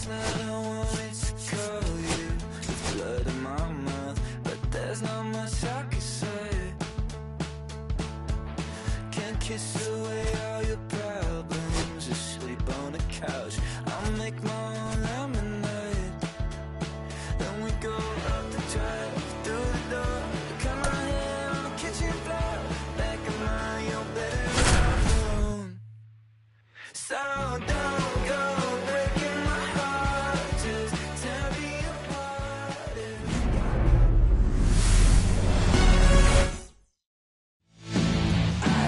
night I wanted to call you with blood in my mouth, but there's not much I can say. Can't kiss away all your problems, just sleep on the couch. I'll make my own lemonade. Then we go up the drive, through the door, cut my hair on the kitchen floor. Back in mind, you're better off alone. So don't go breaking my heart, just tear me apart.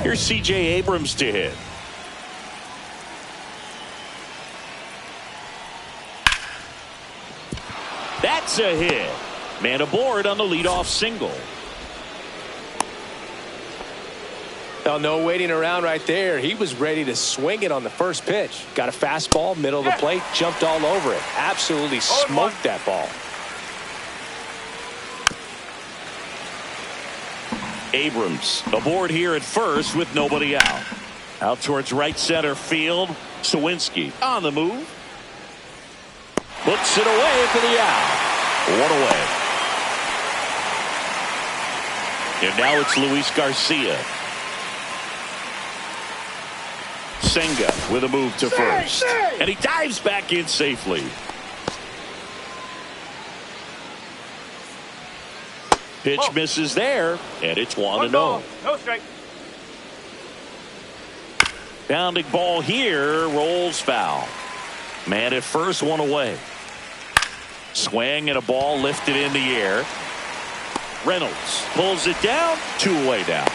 Here's C.J. Abrams to hit. That's a hit. Man aboard on the leadoff single. Oh, no waiting around right there. He was ready to swing it on the first pitch. Got a fastball, middle of the plate, jumped all over it. Absolutely smoked that ball. Abrams aboard here at first with nobody out. Out towards right center field. Sawinski on the move. Puts it away for the out. One away. And now it's Luis Garcia. Senga with a move to first. And he dives back in safely. Pitch misses there, and it's 1-0. No strike. Bounding ball here, rolls foul. Man at first, one away. Swing and a ball lifted in the air. Reynolds pulls it down, 2 away down.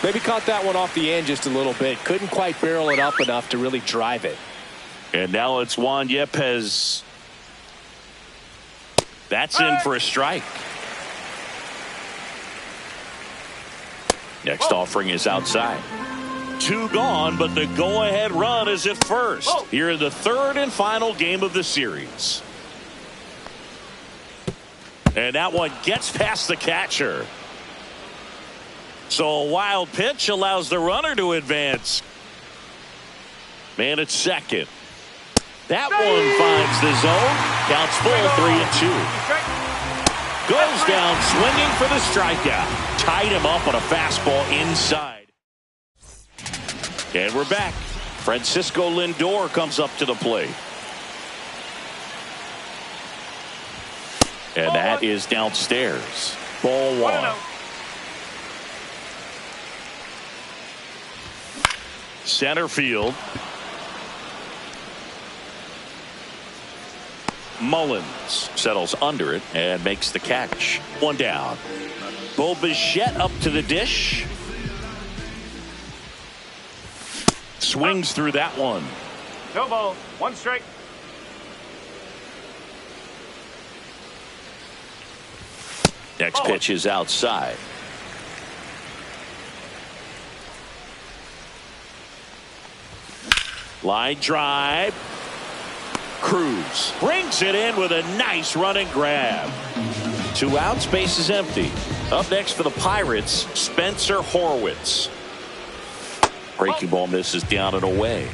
Maybe caught that one off the end just a little bit. Couldn't quite barrel it up enough to really drive it. And now it's Juan Yepes. That's in for a strike. Next offering is outside. 2 gone, but the go-ahead run is at first. Here in the third and final game of the series. And that one gets past the catcher. So a wild pitch allows the runner to advance. Man at second. That one finds the zone. Counts full, 3-2. Goes down swinging for the strikeout. Tied him up on a fastball inside. And we're back. Francisco Lindor comes up to the plate. And that is downstairs. Ball 1. Center field. Mullins settles under it and makes the catch. 1 down. Bo Bichette up to the dish. Swings through that one. No ball. 1 strike. Next pitch is outside. Line drive. Cruz brings it in with a nice running grab. 2 outs, base is empty. Up next for the Pirates, Spencer Horwitz. Breaking ball misses down and away.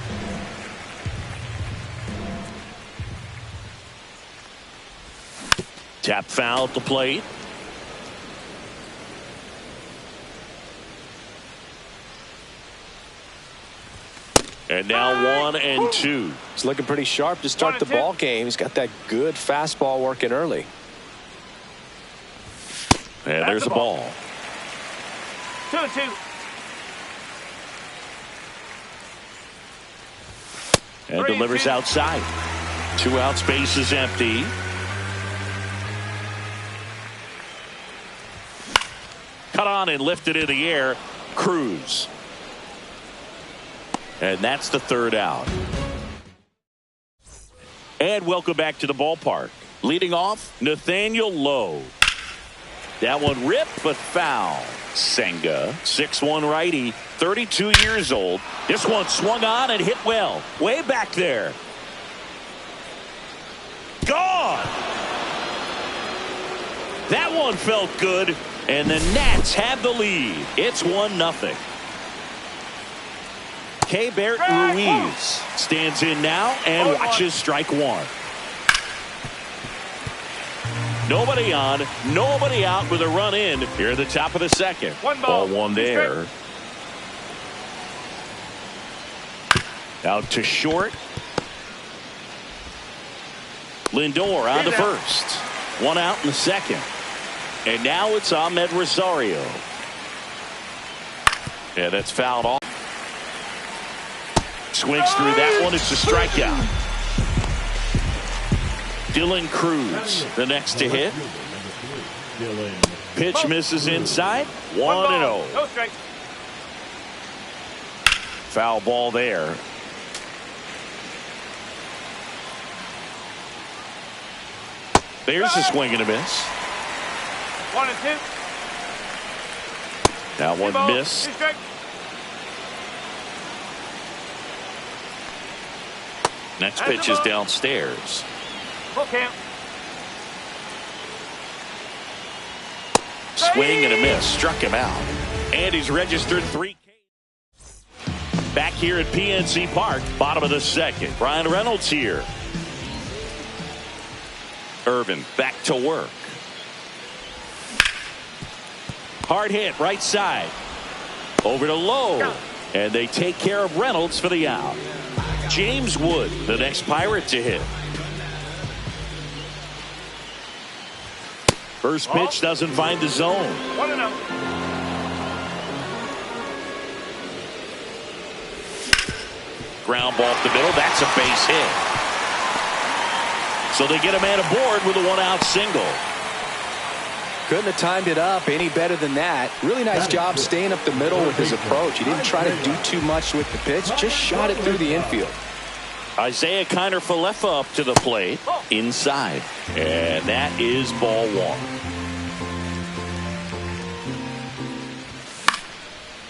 Tap foul at the plate. And now 1-2. He's looking pretty sharp to start the ball game. He's got that good fastball working early. And there's a ball. 2-2. And delivers outside. 2 outs, base is empty. Cut on and lifted in the air. Cruz. And that's the 3rd out. And welcome back to the ballpark. Leading off, Nathaniel Lowe. That one ripped but foul. Senga, 6'1" righty, 32 years old. This one swung on and hit well. Way back there. Gone! That one felt good, and the Nats have the lead. It's 1-0. Keibert Ruiz stands in now and watches strike 1. Nobody on, nobody out with a run in here at the top of the second. One ball. Ball one there. Out to short. Lindor on to first. One out in the second. And now it's Ahmed Rosario. Yeah, that's fouled off. Swings through that one. It's a strikeout. Dylan Cruz, the next to hit. Pitch misses inside. 1-0. No strike. Foul ball there. There's a swing and a miss. 1-2. That one missed. Next pitch is downstairs. Full count. Swing and a miss. Struck him out. And he's registered 3 Ks. Back here at PNC Park, bottom of the second. Brian Reynolds here. Irvin back to work. Hard hit right side. Over to Lowe. And they take care of Reynolds for the out. James Wood, the next Pirate to hit. First pitch doesn't find the zone. 1-0. Ground ball up the middle. That's a base hit. So they get a man aboard with a one-out single. Couldn't have timed it up any better than that. Really nice job staying up the middle with his approach. He didn't try to do too much with the pitch. Just shot it through the infield. Isaiah Kiner-Falefa up to the plate. Inside. And that is ball one.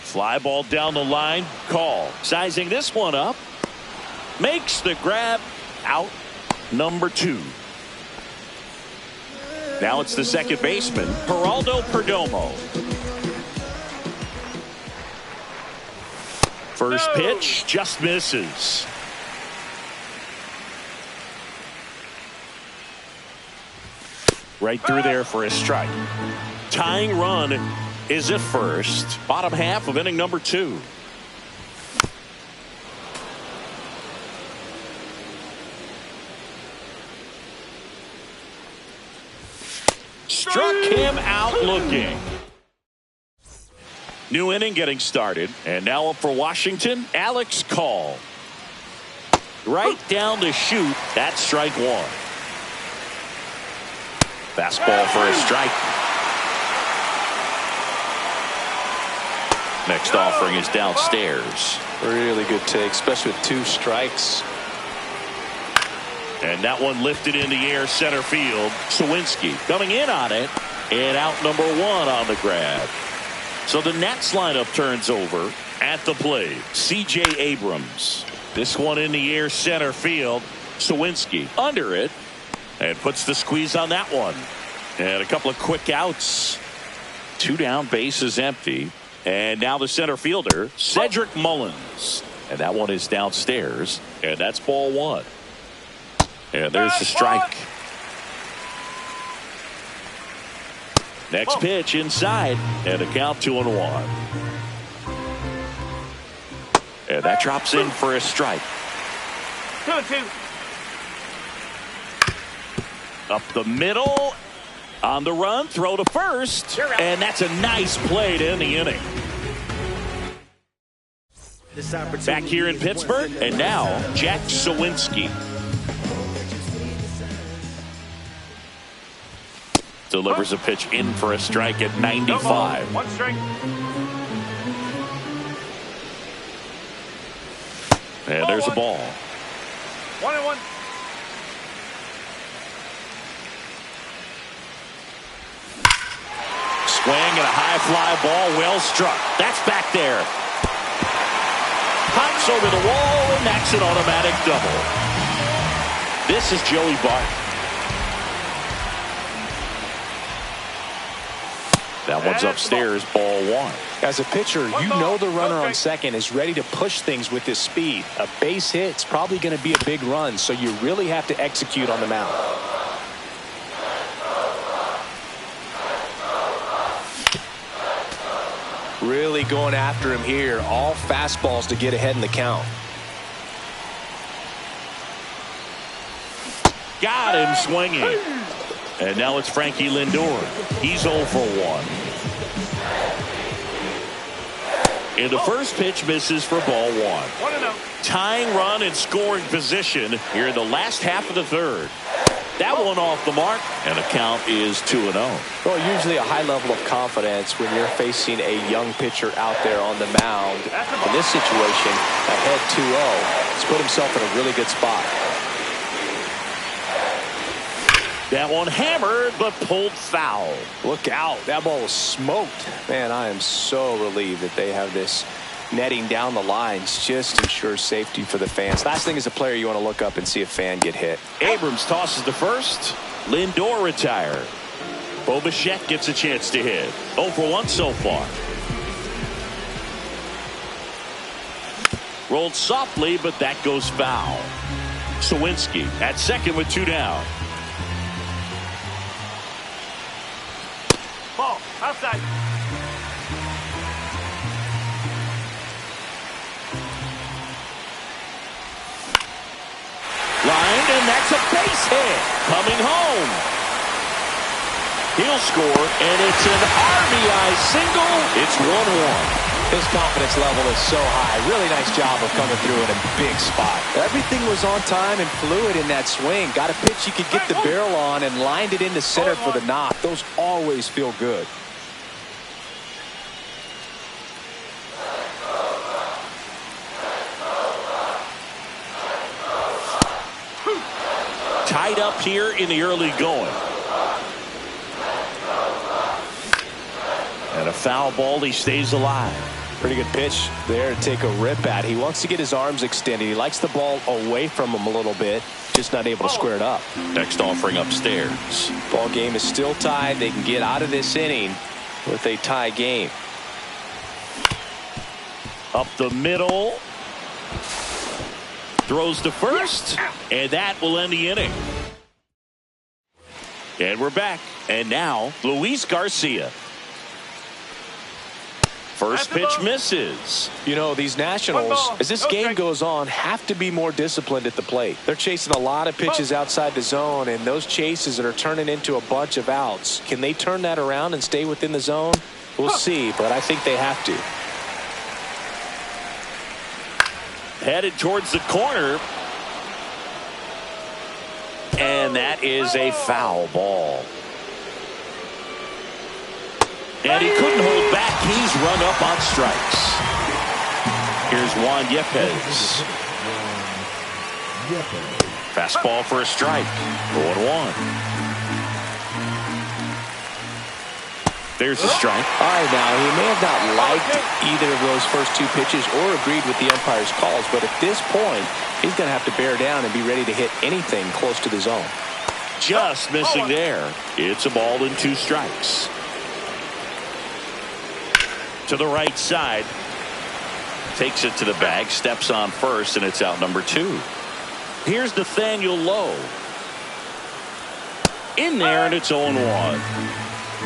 Fly ball down the line. Call. Sizing this one up. Makes the grab. Out number 2. Now it's the second baseman, Geraldo Perdomo. First pitch just misses. Right through there for a strike. Tying run is at first. Bottom half of inning number 2. Struck him out looking. New inning getting started. And now up for Washington, Alex Call. Right down the chute. That's strike 1. Fastball for a strike. Next offering is downstairs. Really good take, especially with 2 strikes. And that one lifted in the air center field. Sawinski coming in on it. And out number 1 on the grab. So the Nats lineup turns over at the plate. C.J. Abrams. This one in the air center field. Sawinski under it. And puts the squeeze on that one. And a couple of quick outs. 2 down, bases empty. And now the center fielder, Cedric Mullins. And that one is downstairs. And that's ball 1. And there's the strike. Next pitch inside. And a count 2-1. And that drops in for a strike. 2-2. Up the middle. On the run. Throw to first. And that's a nice play to end the inning. Back here in Pittsburgh. And now Jack Sawinski. Delivers a pitch in for a strike at 95. 1 strike. And there's a ball. 1-1. Swing and a high fly ball, well struck. That's back there. Pops over the wall, and that's an automatic double. This is Joey Bart. That one's upstairs, ball 1. As a pitcher, you know the runner on second is ready to push things with his speed. A base hit's probably going to be a big run, so you really have to execute on the mound. Really going after him here. All fastballs to get ahead in the count. Got him swinging. And now it's Frankie Lindor. He's 0 for 1. And the first pitch misses for ball 1. Tying run in scoring position here in the last half of the third. That one off the mark, and the count is 2-0. Well, usually a high level of confidence when you're facing a young pitcher out there on the mound. In this situation, ahead 2-0. He's put himself in a really good spot. That one hammered, but pulled foul. Look out. That ball was smoked. Man, I am so relieved that they have this netting down the lines. Just ensures safety for the fans. Last thing as a player, you want to look up and see a fan get hit. Abrams tosses the first. Lindor retired. Bo Bichette gets a chance to hit. 0 for 1 so far. Rolled softly, but that goes foul. Sawinski at second with 2 down. Ball, outside. Lined, and that's a base hit. Coming home. He'll score, and it's an RBI single. It's 1-1. His confidence level is so high. Really nice job of coming through in a big spot. Everything was on time and fluid in that swing. Got a pitch he could get the barrel on and lined it into center for the knock. Those always feel good. Tied up here in the early going. And a foul ball. He stays alive. Pretty good pitch there to take a rip at. He wants to get his arms extended. He likes the ball away from him a little bit. Just not able to square it up. Next offering upstairs. Ball game is still tied. They can get out of this inning with a tie game. Up the middle. Throws to first. And that will end the inning. And we're back. And now Luis Garcia. First pitch misses. You know, these Nationals, as this game goes on, have to be more disciplined at the plate. They're chasing a lot of pitches outside the zone, and those chases that are turning into a bunch of outs. Can they turn that around and stay within the zone? We'll see, but I think they have to. Headed towards the corner. And that is a foul ball. And he couldn't hold back. He's run up on strikes. Here's Juan Yepes. Fastball for a strike. 0-1. There's the strike. All right, now, he may have not liked either of those first two pitches or agreed with the umpire's calls, but at this point, he's going to have to bear down and be ready to hit anything close to the zone. Just missing there. It's a ball and 2 strikes. To the right side. Takes it to the bag. Steps on first, and it's out number 2. Here's Nathaniel Lowe. In there, and it's 0-1.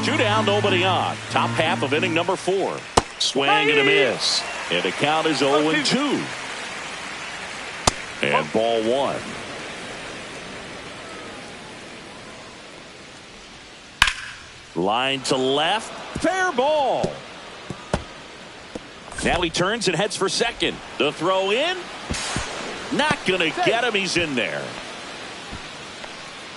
2 down, nobody on. Top half of inning number 4. Swing and a miss. And the count is 0-2. And ball 1. Line to left. Fair ball. Now he turns and heads for second. The throw in. Not going to get him. He's in there.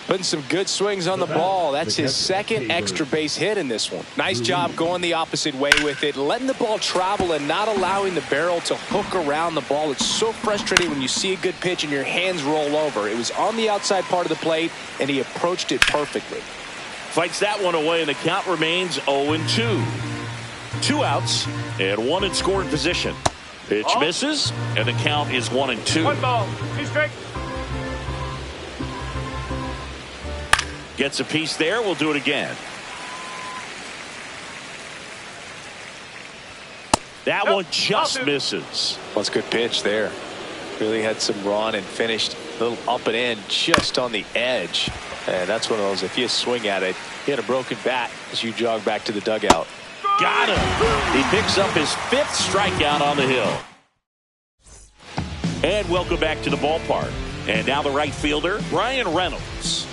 Putting some good swings on the ball. That's his second extra base hit in this one. Nice job going the opposite way with it. Letting the ball travel and not allowing the barrel to hook around the ball. It's so frustrating when you see a good pitch and your hands roll over. It was on the outside part of the plate, and he approached it perfectly. Fights that one away, and the count remains 0-2. 2 outs and 1 in scoring position. Pitch misses, and the count is 1-2. 1 ball, 2 strikes. Gets a piece there. We'll do it again. That one just misses. Well, it's a good pitch there. Really had some run and finished a little up and in just on the edge. And that's one of those, if you swing at it, you had a broken bat as you jog back to the dugout. Got him. He picks up his 5th strikeout on the hill. And welcome back to the ballpark. And now the right fielder, Ryan Reynolds.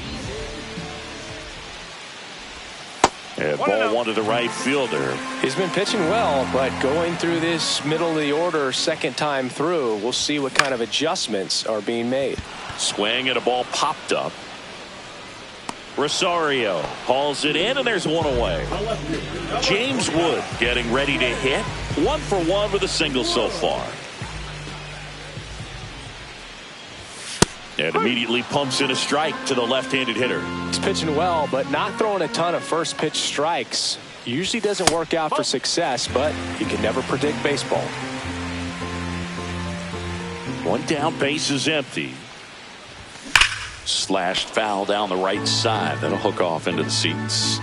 And ball 1 to the right fielder. He's been pitching well, but going through this middle of the order second time through, we'll see what kind of adjustments are being made. Swing and a ball popped up. Rosario hauls it in, and there's 1 away. James Wood getting ready to hit. 1 for 1 with a single so far. And immediately pumps in a strike to the left-handed hitter. He's pitching well, but not throwing a ton of first pitch strikes. Usually doesn't work out for success, but you can never predict baseball. 1 down, base is empty. Slashed foul down the right side. That'll hook off into the seats.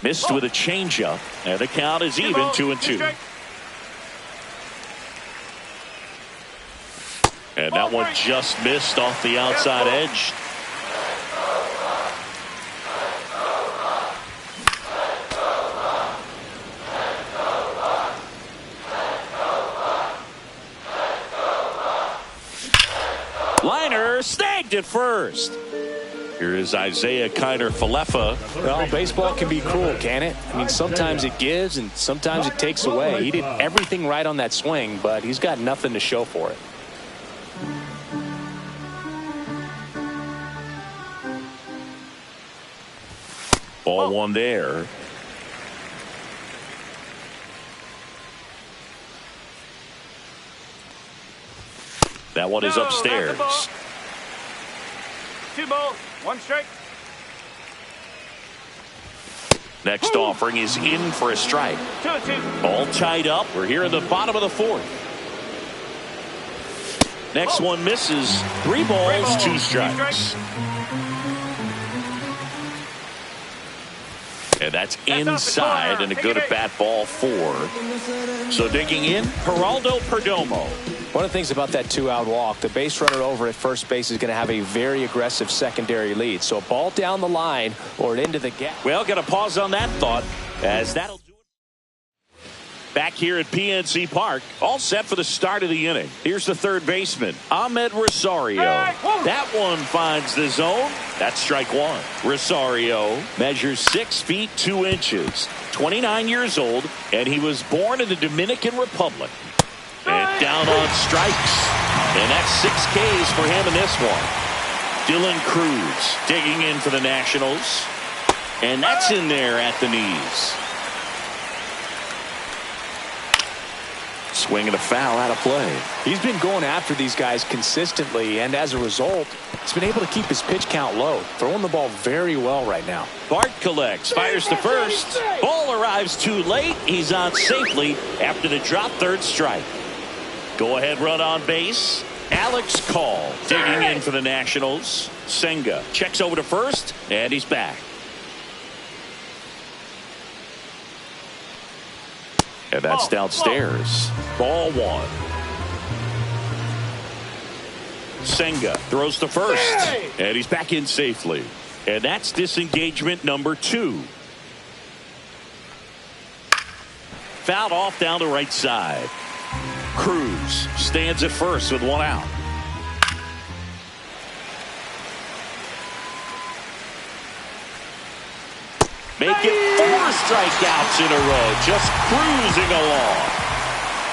Missed with a changeup, and the count is even 2-2. And that one just missed off the outside edge. Liner snagged at first. Here is Isaiah Kiner-Falefa. Well, baseball can be cruel, can it? I mean, sometimes it gives and sometimes it takes away. He did everything right on that swing, but he's got nothing to show for it. Ball 1 there. That one is upstairs. 2 balls, 1 strike. Next offering is in for a strike. 2-2. All tied up. We're here in the bottom of the 4th. Next one misses. 3 balls, 2 strikes. And that's inside, and a good at-bat, ball 4. So digging in, Geraldo Perdomo. One of the things about that 2-out walk, the base runner over at first base is going to have a very aggressive secondary lead. So a ball down the line or into the gap. Well, got to pause on that thought, as that'll do it. Back here at PNC Park, all set for the start of the inning. Here's the third baseman, Ahmed Rosario. That one finds the zone. That's strike 1. Rosario measures 6 feet 2 inches, 29 years old, and he was born in the Dominican Republic. And down on strikes. And that's 6 Ks for him in this one. Dylan Cruz digging in for the Nationals. And that's in there at the knees. Swing and a foul out of play. He's been going after these guys consistently, and as a result, he's been able to keep his pitch count low, throwing the ball very well right now. Bart collects, fires to first. Ball arrives too late. He's on safely after the drop, 3rd strike. Go ahead run on base. Alex Call digging in for the Nationals. Senga checks over to first, and he's back. And that's downstairs. Ball 1. Senga throws to first. And he's back in safely. And that's disengagement number 2. Fouled off down the right side. Cruz stands at first with 1 out. Make it 4 strikeouts in a row, just cruising along.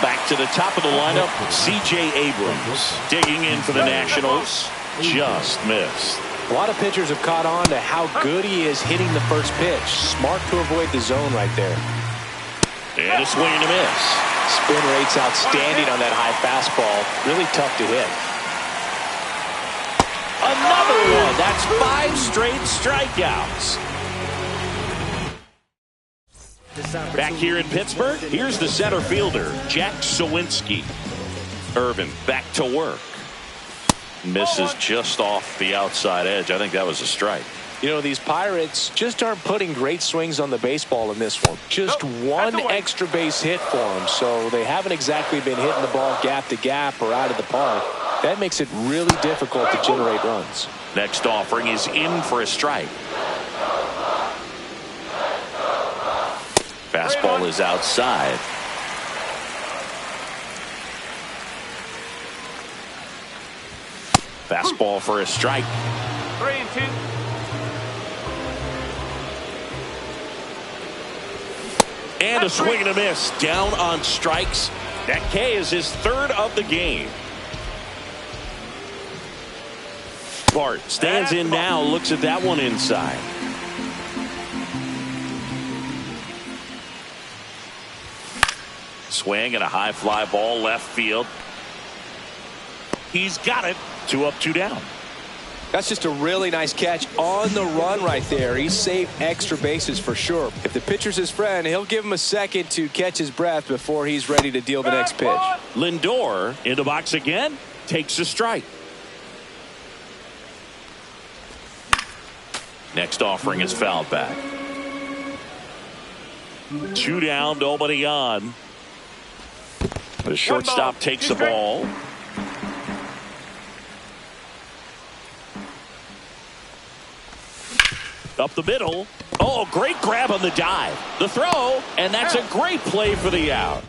Back to the top of the lineup, C.J. Abrams digging in for the Nationals. Just missed. A lot of pitchers have caught on to how good he is hitting the first pitch. Smart to avoid the zone right there. And a swing and a miss. Spin rate's outstanding on that high fastball. Really tough to hit. Another one. That's 5 straight strikeouts. Back here in Pittsburgh, here's the center fielder, Jack Sawinski. Irvin back to work. Misses just off the outside edge. I think that was a strike. You know, these Pirates just aren't putting great swings on the baseball in this one. Just 1 extra base hit for them, so they haven't exactly been hitting the ball gap to gap or out of the park. That makes it really difficult to generate runs. Next offering is in for a strike. Fastball is outside. Fastball for a strike. 3-2. And a swing and a miss. Down on strikes. That K is his third of the game. Bart stands in now, looks at that one inside. Swing and a high fly ball left field. He's got it. 2 up, 2 down. That's just a really nice catch on the run right there. He saved extra bases for sure. If the pitcher's his friend, he'll give him a second to catch his breath before he's ready to deal the next pitch. Lindor in the box again, takes a strike. Next offering is fouled back. 2 down, nobody on. The shortstop takes the ball. Up the middle. Oh, great grab on the dive. The throw, and that's a great play for the out.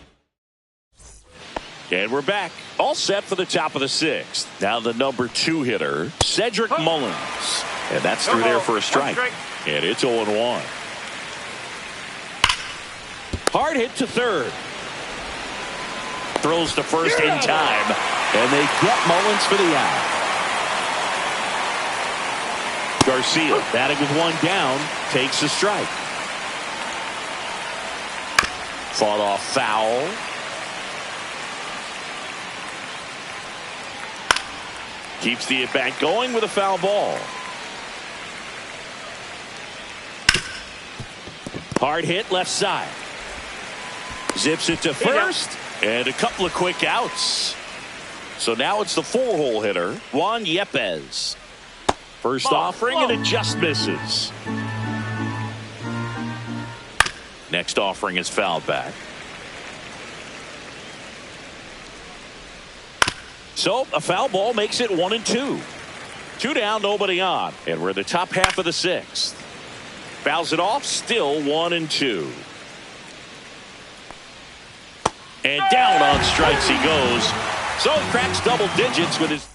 And we're back. All set for the top of the 6th. Now the number 2 hitter, Cedric Mullins. And that's through there for a strike. And it's 0-1. Hard hit to third. Throws to first in time. And they get Mullins for the out. Garcia, batting with 1 down, takes a strike. Fought off foul. Keeps the at-bat going with a foul ball. Hard hit left side. Zips it to first, and a couple of quick outs. So now it's the 4-hole hitter, Juan Yepez. First offering, and it just misses. Next offering is fouled back. So a foul ball makes it 1-2. 2 down, nobody on. And we're in the top half of the 6th. Fouls it off, still 1-2. And down on strikes he goes. So he cracks double digits with his...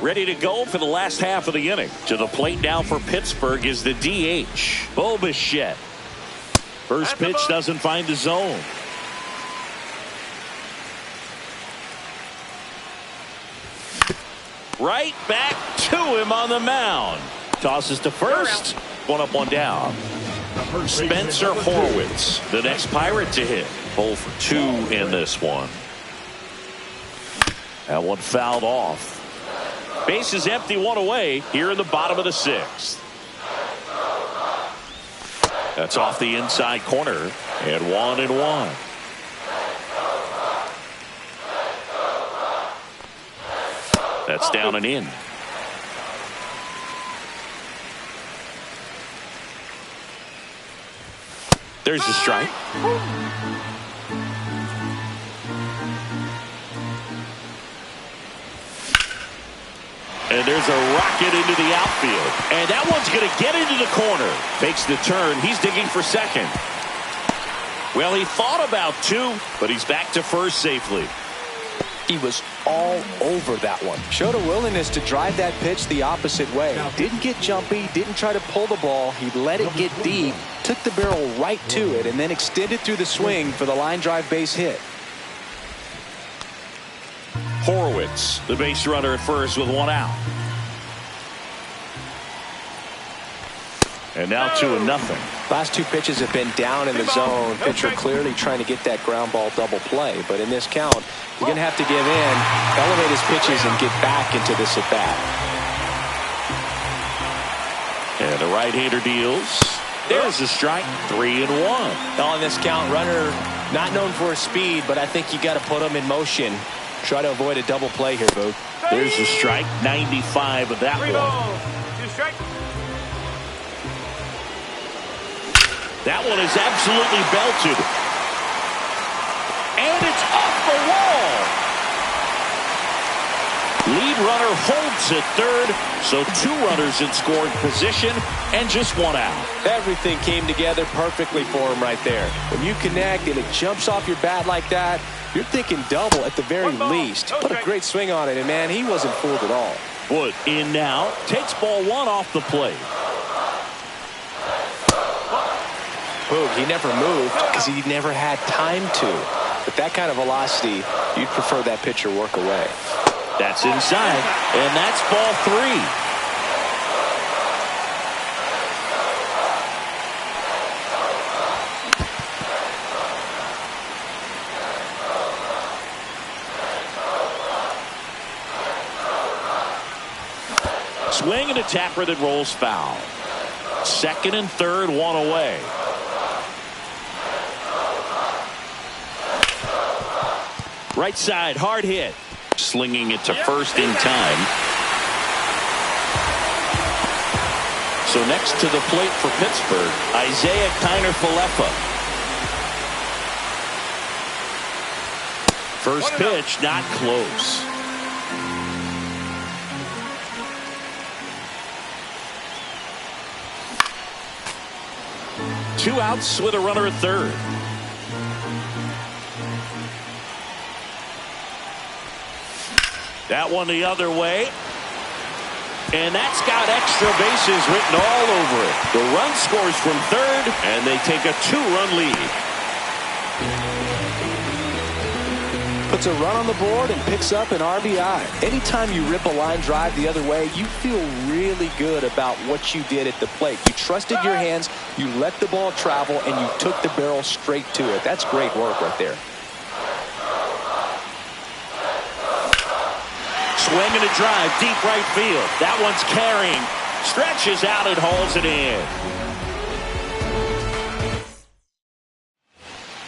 Ready to go for the last half of the inning. To the plate now for Pittsburgh is the DH, Bo Bichette. First pitch doesn't find the zone. Right back to him on the mound. Tosses to first. 1 up, 1 down. Spencer Horwitz, the next Pirate to hit. 0 for 2 in this one. That one fouled off. Base is empty, 1 away here in the bottom of the 6th. That's off the inside corner, and 1-1. That's down and in. There's the strike. And there's a rocket into the outfield. And that one's going to get into the corner. Makes the turn. He's digging for second. Well, he thought about 2, but he's back to first safely. He was all over that one. Showed a willingness to drive that pitch the opposite way. Didn't get jumpy, didn't try to pull the ball. He let it get deep, took the barrel right to it, and then extended through the swing for the line drive base hit. Horwitz, the base runner at first with 1 out. And now 2-0. Last 2 pitches have been down in the zone. Pitcher clearly trying to get that ground ball double play. But in this count, he's going to have to give in, elevate his pitches, and get back into this at bat. And the right-hander deals. There's the strike. 3-1. On this count, runner not known for his speed, but I think you got to put him in motion. Try to avoid a double play here, Boog. There's the strike. 95 of that 3 one. balls, 2 strikes. That one is absolutely belted. And it's off the wall. Lead runner holds at third, so 2 runners in scoring position and just 1 out. Everything came together perfectly for him right there. When you connect and it jumps off your bat like that, you're thinking double at the very least. Put a great swing on it, and man, he wasn't fooled at all. Wood in now, takes ball 1 off the plate. Boog, he never moved because he never had time to. With that kind of velocity, you'd prefer that pitcher work away. That's inside, and that's ball 3. Swing and a tapper that rolls foul. Second and third, 1 away. Right side, hard hit. Slinging it to first in time. So next to the plate for Pittsburgh, Isaiah Kiner-Falefa. First pitch, not close. Two outs with a runner at third. That one the other way. And that's got extra bases written all over it. The run scores from third, and they take a 2-run lead. Puts a run on the board and picks up an RBI. Anytime you rip a line drive the other way, you feel really good about what you did at the plate. You trusted your hands, you let the ball travel, and you took the barrel straight to it. That's great work right there. Swing and a drive, deep right field. That one's carrying. Stretches out and hauls it in.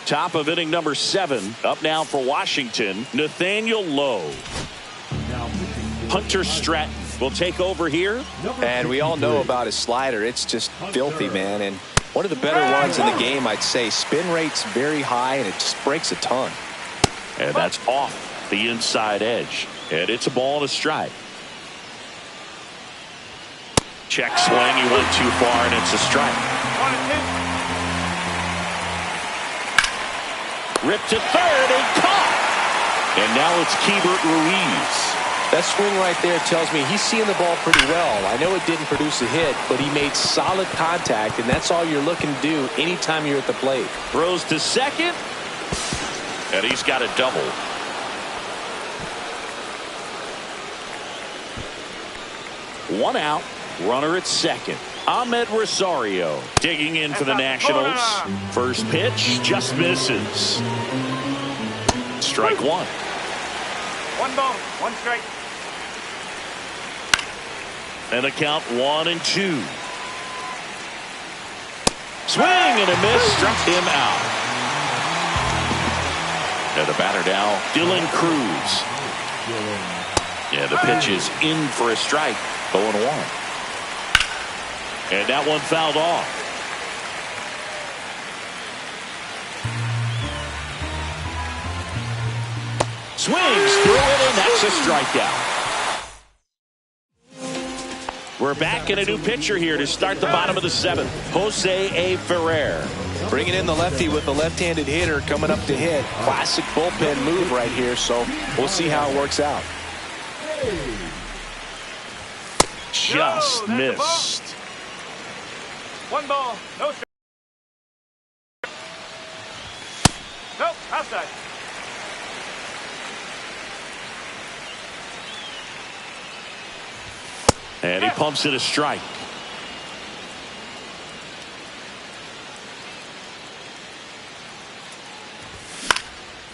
Top of inning number 7. Up now for Washington, Nathaniel Lowe. Hunter Stratton will take over here. And we all know about his slider. It's just filthy, man. And one of the better ones in the game, I'd say. Spin rate's very high, and it just breaks a ton. And that's off the inside edge. And it's a ball and a strike. Check swing. He went too far, and it's a strike. 1-2. Ripped to third and caught. And now it's Keibert Ruiz. That swing right there tells me he's seeing the ball pretty well. I know it didn't produce a hit, but he made solid contact, and that's all you're looking to do anytime you're at the plate. Throws to second. And he's got a double. One out, runner at second. Ahmed Rosario digging in for the Nationals. First pitch just misses. Strike 1. 1 ball, 1 strike. And the count 1-2. Swing and a miss, struck him out. And the batter now, Dylan Cruz. Yeah, the pitch is in for a strike. 0-1. And that one fouled off. Swings through it, and that's a strikeout. We're back in a new pitcher here to start the bottom of the 7th. Jose A. Ferrer. Bringing in the lefty with the left-handed hitter coming up to hit. Classic bullpen move right here, so we'll see how it works out. Just missed. 1 ball, no strike. Nope, outside. And he pumps it a strike.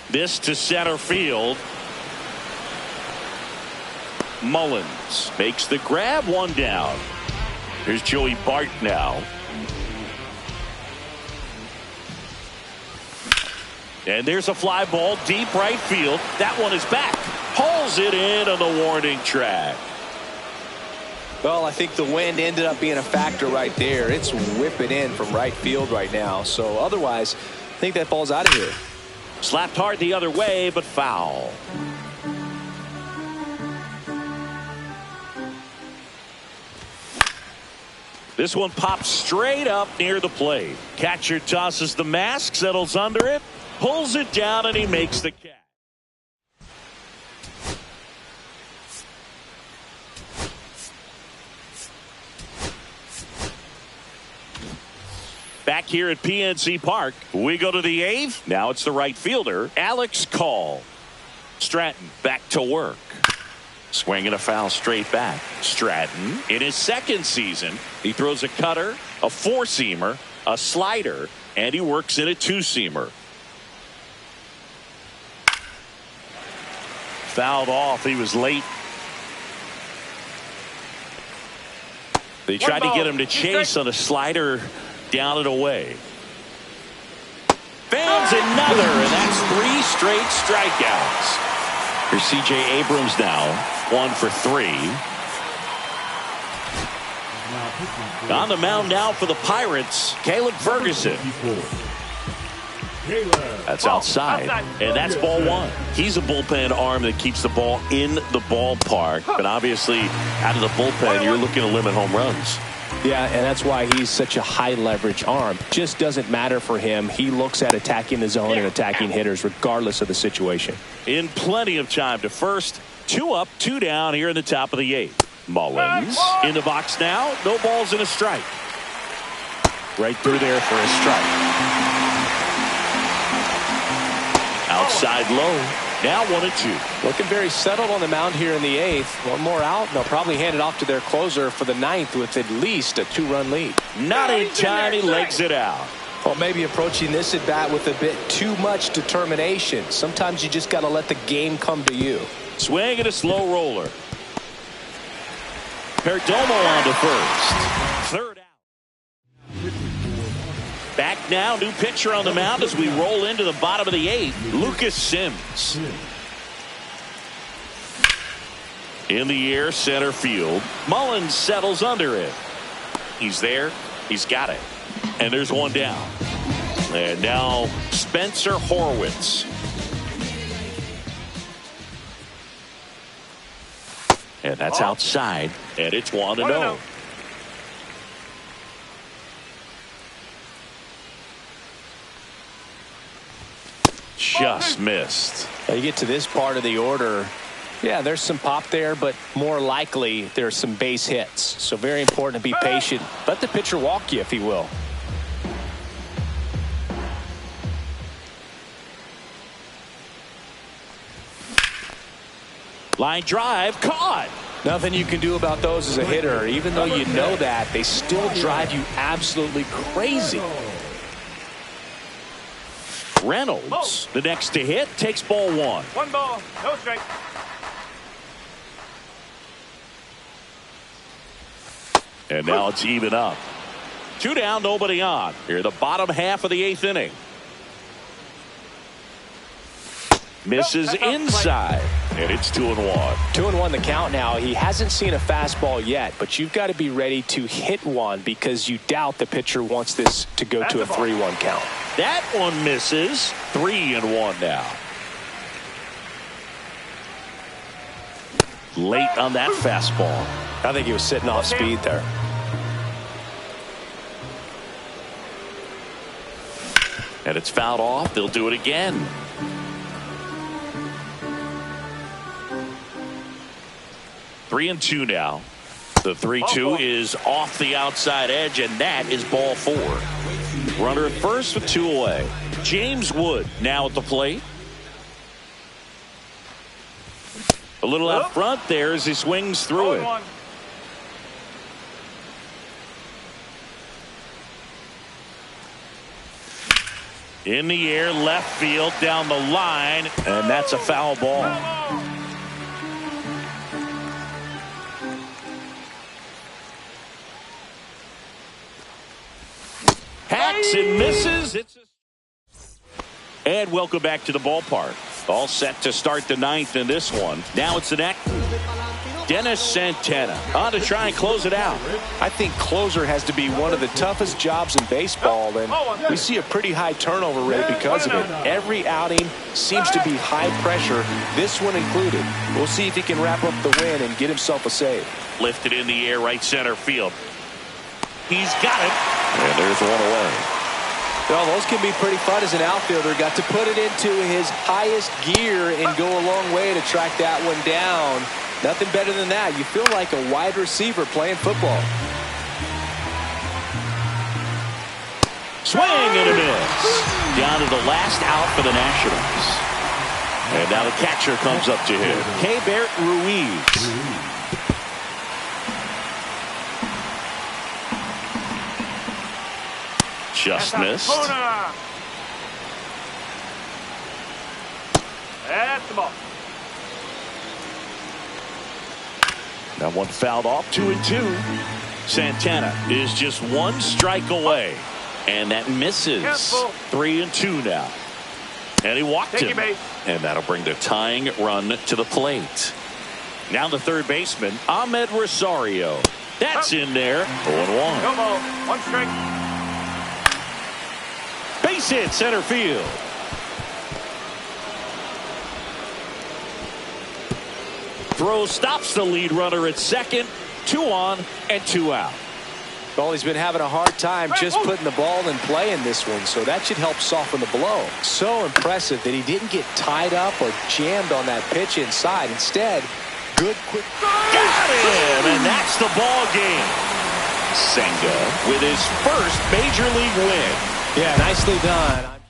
This to center field. Mullins makes the grab, 1 down. Here's Joey Bart now. And there's a fly ball deep right field. That one is back. Hauls it in on the warning track. Well, I think the wind ended up being a factor right there. It's whipping in from right field right now. So otherwise, I think that ball's out of here. Slapped hard the other way, but foul. This one pops straight up near the plate. Catcher tosses the mask, settles under it, pulls it down, and he makes the catch. Back here at PNC Park, we go to the 8th. Now it's the right fielder, Alex Call. Stratton back to work. Swinging a foul straight back. Stratton in his second season, he throws a cutter, a four-seamer, a slider, and he works in a two-seamer. Fouled off. He was late. They tried to get him to chase on a slider down and away. Fans another, and that's 3 straight strikeouts. Here's C.J. Abrams now, 1 for 3. On the mound now for the Pirates, Caleb Ferguson. That's outside, and that's ball 1. He's a bullpen arm that keeps the ball in the ballpark, but obviously out of the bullpen, you're looking to limit home runs. Yeah, and that's why he's such a high leverage arm. Just doesn't matter for him. He looks at attacking the zone and attacking hitters regardless of the situation. In plenty of time to first. 2 up, 2 down here in the top of the 8th. Mullins in the box now. No balls and a strike. Right through there for a strike. Outside low. Now 1-2. Looking very settled on the mound here in the 8th. One more out, and they'll probably hand it off to their closer for the 9th with at least a 2-run lead. Not in time. He legs it out. Well, maybe approaching this at bat with a bit too much determination. Sometimes you just got to let the game come to you. Swing and a slow roller. Perdomo on to first. Third out. Back now, new pitcher on the mound as we roll into the bottom of the 8th. Lucas Sims. In the air, center field. Mullins settles under it. He's there. He's got it. And there's one down. And now Spencer Horwitz. And that's outside. And it's 1-0. Just missed. You get to this part of the order. Yeah, there's some pop there, but more likely there's some base hits. So very important to be patient. Let the pitcher walk you if he will. Line drive caught. Nothing you can do about those as a hitter. Even though you know that, they still drive you absolutely crazy. Reynolds, the next to hit, takes ball 1. 1 ball, no strike. And now it's even up. 2 down, nobody on. Here, the bottom half of the 8th inning. Misses inside, and it's 2-1. 2-1 the count now. He hasn't seen a fastball yet, but you've got to be ready to hit one because you doubt the pitcher wants this to go to a 3-1 count. That one misses. 3-1 now. Late on that fastball. I think he was sitting off speed there. And it's fouled off. They'll do it again. Three and 2 now. The 3-2 is off the outside edge, and that is ball 4. Runner at first with 2 away. James Wood now at the plate. A little out front there as he swings through it. In the air, left field, down the line, and that's a foul ball. Hacks and misses. And welcome back to the ballpark. All set to start the 9th in this one. Now it's the next. Dennis Santana on to try and close it out. I think closer has to be one of the toughest jobs in baseball, and we see a pretty high turnover rate because of it. Every outing seems to be high pressure, this one included. We'll see if he can wrap up the win and get himself a save. Lifted in the air, right center field. He's got it. And there's one away. Well, those can be pretty fun as an outfielder. Got to put it into his highest gear and go a long way to track that one down. Nothing better than that. You feel like a wide receiver playing football. Swing and a miss. Down to the last out for the Nationals. And now the catcher comes up to him. Keibert Ruiz. Just missed. That's the ball. That one fouled off. 2-2. Santana is just one strike away. And that misses. 3-2 now. And he walked him. And that'll bring the tying run to the plate. Now the third baseman, Ahmed Rosario. That's in there. 0-1. No ball. One strike. Base hit center field. Throw stops the lead runner at second. 2 on and 2 out. Well, he's been having a hard time just putting the ball in play in this one, so that should help soften the blow. So impressive that he didn't get tied up or jammed on that pitch inside. Instead, good quick. Got him, and that's the ball game. Senga with his first major league win. Yeah, nicely done.